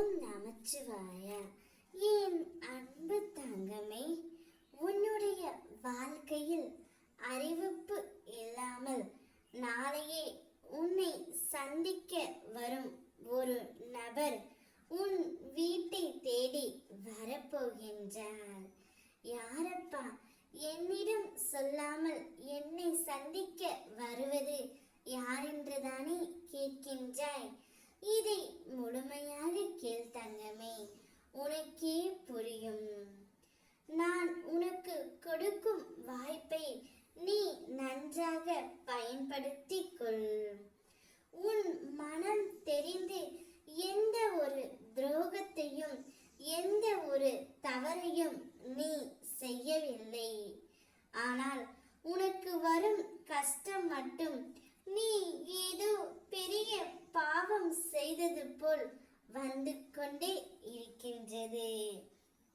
ஓம் நமச்சிவாய. என் அன்பு தங்கமே, உன்னுடைய வாழ்க்கையில் அறிவிப்பு இல்லாமல் நாளையே உன்னை சந்திக்க வரும் ஒரு நபர் உன் வீட்டை தேடி வரப்போகின்றார். யாரப்பா என்னிடம் சொல்லாமல் என்னை சந்திக்க வருவது யாரென்றுதானே கேட்கின்றாய்? இதை முழுமையாக கேள் தங்கமே, உனக்கே புரியும். நான் உனக்கு கொடுக்கும் வாய்ப்பை நீ நன்றாக பயன்படுத்திக் கொள். உன் மனம் தெரிந்து எந்த ஒரு துரோகத்தையும் எந்த ஒரு தவறையும் நீ செய்யவில்லை. ஆனால் உனக்கு வரும் கஷ்டம் மட்டும் நீ ஏதோ பெரிய பாவம் செய்தது போல் வந்து கொண்டே இருக்கின்றது.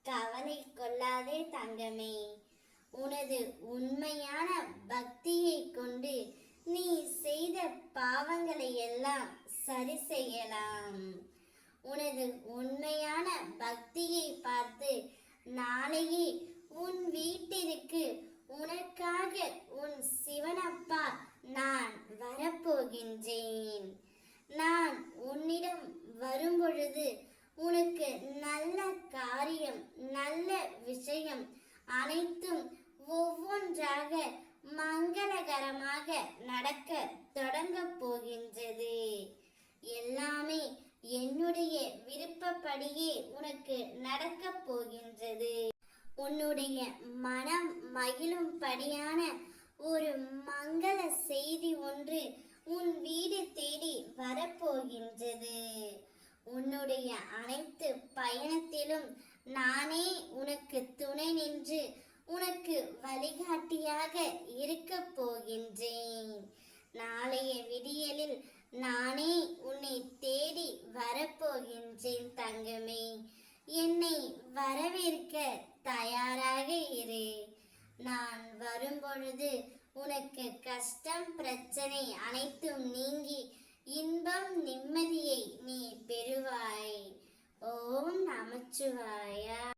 கவலை கொள்ளாதே தங்கமே, உனது உண்மையான பக்தியை கொண்டு நீ செய்த பாவங்களை எல்லாம் சரி செய்யலாம். உனது உண்மையான பக்தியை பார்த்து நாளையே உன் வீட்டிற்கு உனக்காக உன் சிவனப்பா நான் வரப்போகின்றேன். நான் உன்னிடம் வரும்பொழுது உனக்கு நல்ல காரியம் நல்ல விஷயம் அனைத்தும் ஒவ்வொன்றாக மங்களகரமாக நடக்க தொடங்க போகின்றது. எல்லாமே என்னுடைய விருப்பப்படியே உனக்கு நடக்க போகின்றது. உன்னுடைய மனம் மகிழும்படியான ஒரு மங்கள செய்தி ஒன்று உன் வீடு தேடி வரப்போகின்றது. உன்னுடைய அனைத்து பயணத்திலும் நானே உனக்கு துணை நின்று உனக்கு வழிகாட்டியாக இருக்க போகின்றேன். நாளைய விடியலில் நானே உன்னை தேடி வரப்போகின்றேன் தங்கமே. என்னை வரவேற்க தயாராக இரு. நான் வரும்பொழுது உனக்கு கஷ்டம் பிரச்சனை அனைத்தும் நீங்கி இன்பம் நிம்மதியை நீ பெறுவாய். ஓம் நமச்சிவாய.